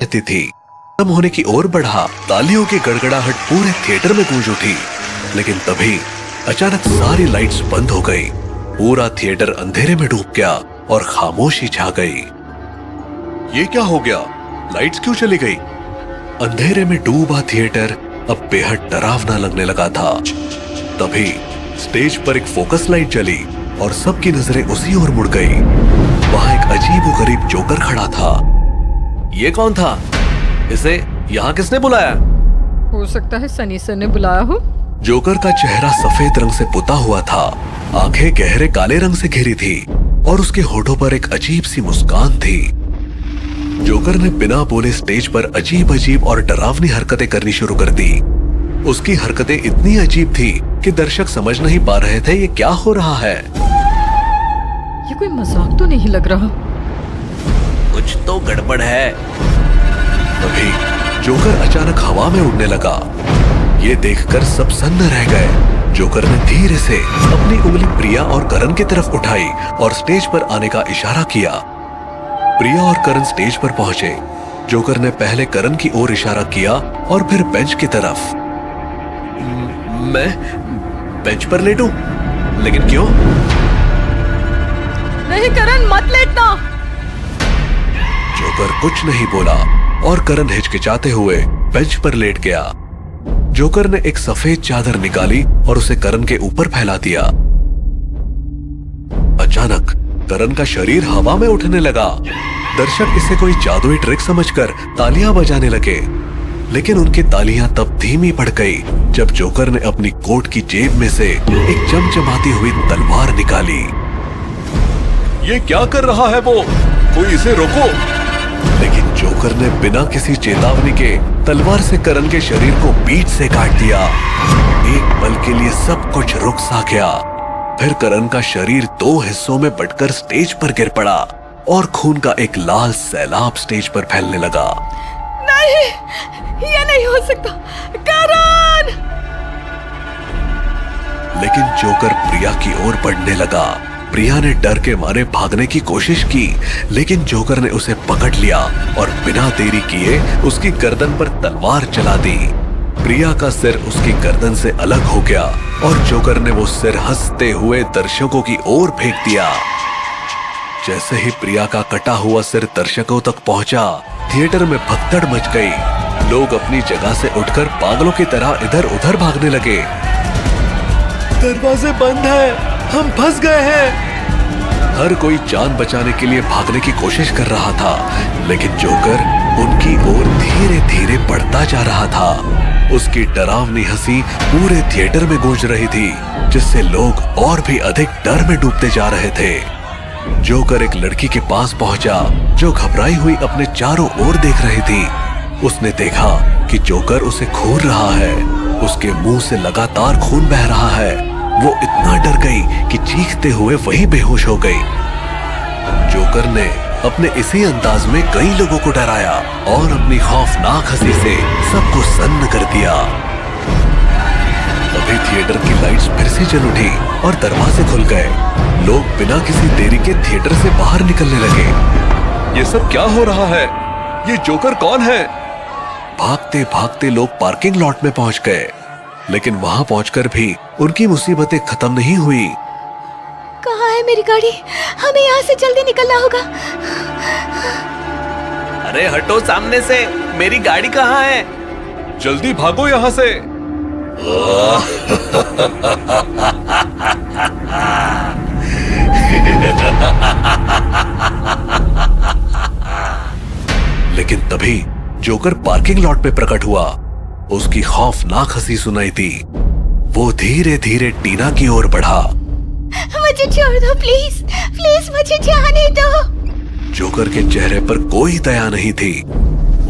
रहती थी। खत्म होने की ओर बढ़ा, तालियों की गड़गड़ाहट पूरे थिएटर में गूंज उठी। लेकिन तभी अचानक सारी लाइट्स बंद हो गई। पूरा थिएटर अंधेरे में डूब गया और खामोशी छा गई। ये क्या हो गया? लाइट्स क्यों चली गई? अंधेरे में डूबा थिएटर अब बेहद डरावना लगने लगा था। तभी स्टेज पर एक फोकस लाइट जली और सबकी नजरें उसी ओर मुड़ गई। वहां एक अजीबोगरीब जोकर खड़ा था। ये कौन था? इसे यहाँ किसने बुलाया? हो सकता है सनी सर ने बुलाया हो। जोकर का चेहरा सफेद रंग से पुता हुआ था, आंखें गहरे काले रंग से घिरी थी और उसके होठों पर एक अजीब सी मुस्कान थी। जोकर ने बिना बोले स्टेज पर अजीब अजीब और डरावनी हरकतें करनी शुरू कर दी। उसकी हरकतें इतनी अजीब थी कि दर्शक समझ नहीं पा रहे थे ये क्या हो रहा है। ये कोई मजाक तो नहीं लग रहा। कुछ तो गड़बड़ है। तभी जोकर अचानक हवा में उड़ने लगा। ये देखकर सब सन्न रह गए। जोकर ने धीरे से अपनी उंगली प्रिया और करण की तरफ उठाई और स्टेज पर आने का इशारा किया। प्रिया और करण स्टेज पर पहुंचे। जोकर ने पहले करण की ओर इशारा किया और फिर बेंच की तरफ। मैं बेंच पर लेटूं? लेकिन क्यों? नहीं करण, मत लेटना। जोकर कुछ नहीं बोला और करण हिचकिचाते हुए बेंच पर लेट गया। जोकर ने एक सफेद चादर निकाली और उसे करण के ऊपर फैला दिया। अचानक करण का शरीर हवा में उठने लगा। दर्शक इसे कोई जादुई ट्रिक समझकर तालियां बजाने लगे, लेकिन उनकी तालियां तब धीमी पड़ गई जब जोकर ने अपनी कोट की जेब में से एक चमचमाती हुई तलवार निकाली। ये क्या कर रहा है वो? कोई इसे रोको। लेकिन जोकर ने बिना किसी चेतावनी के तलवार से करण के शरीर को बीच से काट दिया। एक पल के लिए सब कुछ रुक सा गया। फिर करण का शरीर दो हिस्सों में बंटकर स्टेज पर गिर पड़ा और खून का एक लाल सैलाब स्टेज पर फैलने लगा। नहीं, ये नहीं हो सकता। करण! लेकिन जोकर प्रिया की ओर बढ़ने लगा। प्रिया ने डर के मारे भागने की कोशिश की, लेकिन जोकर ने उसे पकड़ लिया और बिना देरी किए उसकी गर्दन पर तलवार चला दी। प्रिया का सिर उसकी गर्दन से अलग हो गया और जोकर ने वो सिर हंसते हुए दर्शकों की ओर फेंक दिया। जैसे ही प्रिया का कटा हुआ सिर दर्शकों तक पहुंचा, थिएटर में भगदड़ मच गई। लोग अपनी जगह से उठकर पागलों की तरह इधर उधर भागने लगे। दरवाजे बंद हैं, हम फंस गए हैं। हर कोई जान बचाने के लिए भागने की कोशिश कर रहा था, लेकिन जोकर उनकी ओर धीरे धीरे बढ़ता जा रहा था। उसकी डरावनी हंसी पूरे थिएटर में गूंज रही थी, जिससे लोग और भी अधिक डर में डूबते जा रहे थे। जोकर एक लड़की के पास पहुंचा जो घबराई हुई अपने चारों ओर देख रही थी। उसने देखा कि जोकर उसे घूर रहा है। उसके मुंह से लगातार खून बह रहा है। वो इतना डर गई कि चीखते हुए वहीं बेहोश हो गई। जोकर ने अपने इसी अंदाज में कई लोगों को डराया और अपनी खौफनाक हंसी से सबको सन्न कर दिया। तभी थिएटर की लाइट्स फिर से जल उठी और दरवाजे खुल गए। लोग बिना किसी देरी के थिएटर से बाहर निकलने लगे। ये सब क्या हो रहा है? ये जोकर कौन है? भागते भागते लोग पार्किंग लॉट में पहुंच गए, लेकिन वहां पहुंचकर भी उनकी मुसीबतें खत्म नहीं हुई। कहाँ है मेरी गाड़ी? हमें यहाँ से जल्दी निकलना होगा। अरे हटो सामने से, मेरी गाड़ी कहाँ है? जल्दी भागो यहाँ से। लेकिन तभी जोकर पार्किंग लॉट पे प्रकट हुआ। उसकी खौफनाक हंसी सुनाई दी। वो धीरे धीरे टीना की ओर बढ़ा। मुझे छोड़ दो प्लीज, प्लीज मुझे जाने दो। जोकर के चेहरे पर कोई दया नहीं थी।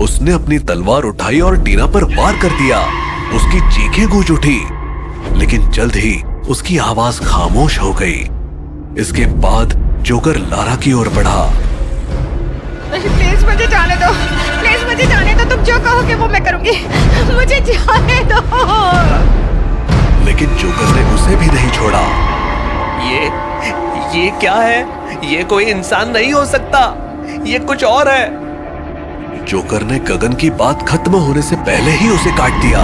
उसने अपनी तलवार उठाई और टीना पर वार कर दिया। उसकी चीखें गूंज उठी, लेकिन जल्द ही उसकी आवाज खामोश हो गई। इसके बाद जोकर लारा की ओर बढ़ा। नहीं, प्लीज मुझे जाने दो, प्लीज मुझे जाने दो। तुम जो कहोगे वो मैं करूंगी, मुझे जाने दो। लेकिन जोकर ने उसे भी नहीं छोड़ा। ये क्या है? ये कोई इंसान नहीं हो सकता, ये कुछ और है। जोकर ने गगन की बात खत्म होने से पहले ही उसे काट दिया।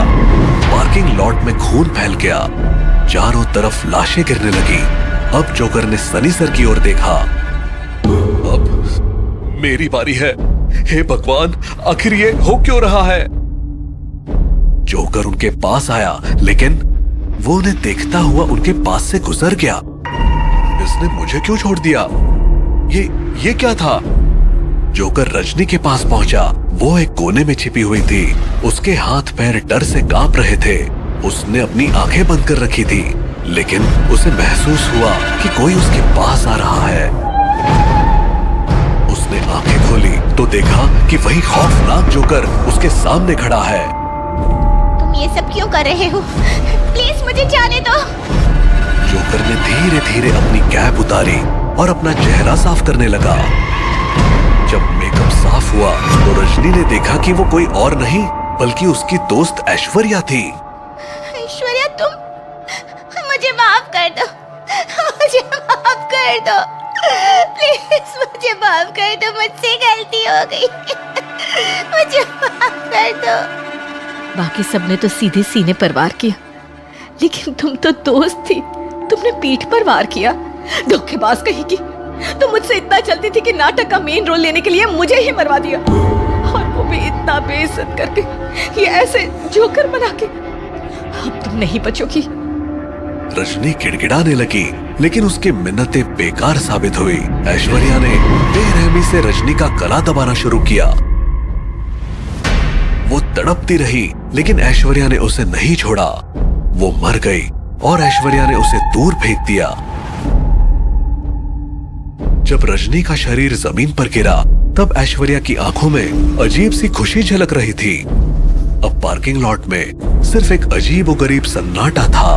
पार्किंग लॉट में खून फैल गया, चारों तरफ लाशें गिरने लगी। अब जोकर ने सनी सर की ओर देखा। अब मेरी बारी है। हे भगवान, आखिर ये हो क्यों रहा है? जोकर उनके पास आया, लेकिन वो उन्हें देखता हुआ उनके पास से गुजर गया। इसने मुझे क्यों छोड़ दिया? ये क्या था? जोकर रजनी के पास पहुंचा। वो एक कोने में छिपी हुई थी। उसके हाथ पैर डर से कांप रहे थे। उसने अपनी आंखें बंद कर रखी थी, लेकिन उसे महसूस हुआ कि कोई उसके पास आ रहा है। उसने आंखें खोली तो देखा कि वही खौफनाक जोकर उसके सामने खड़ा है। तुम ये सब क्यों कर रहे हो? प्लीज मुझे जाने दो। जोकर ने धीरे धीरे अपनी कैप उतारी और अपना चेहरा साफ करने लगा। जब मेकअप साफ हुआ तो रजनी ने देखा कि वो कोई और नहीं बल्कि उसकी दोस्त ऐश्वर्या थी। ऐश्वर्या, तुम मुझे माफ कर दो। मुझे माफ कर दो, प्लीज मुझे माफ कर दो। मुझसे गलती हो गई। मुझे माफ कर दो। बाकी सबने तो सीधे सीने पर वार किया, लेकिन तुम तो दोस्त थी। तुमने पीठ पर वार किया। धोखेबाज कहीं की। तुम मुझसे इतना चलती थी कि नाटक का मेन रोल लेने के लिए मुझे ही मरवा दिया, और वो भी इतना बेइज्जत करके, ये ऐसे जोकर बना के। अब तुम नहीं बचोगी। रजनी गिड़गिड़ाने लगी, लेकिन उसकी मिन्नतें बेकार साबित हुई। ऐश्वर्या ने बेरहमी से रजनी का गला दबाना शुरू किया। वो तड़पती रही, लेकिन ऐश्वर्या ने उसे नहीं छोड़ा। वो मर गई और ऐश्वर्या ने उसे दूर फेंक दिया। जब रजनी का शरीर जमीन पर गिरा, तब ऐश्वर्या की आंखों में अजीब सी खुशी झलक रही थी। अब पार्किंग लॉट में सिर्फ एक अजीबोगरीब सन्नाटा था।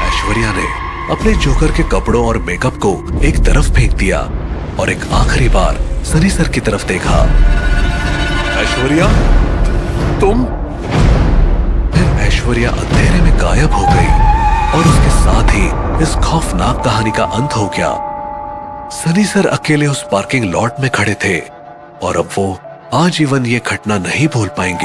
ऐश्वर्या ने अपने जोकर के कपड़ों और मेकअप को एक तरफ फेंक दिया और एक आखिरी बार सनी सर की तरफ देखा। ऐश्वर्या, तुम? फिर ऐश्वर्या अंधेरे में गायब हो गई और उसके साथ ही इस खौफनाक कहानी का अंत हो गया। सनी सर अकेले उस पार्किंग लॉट में खड़े थे और अब वो आजीवन ये घटना नहीं भूल पाएंगे।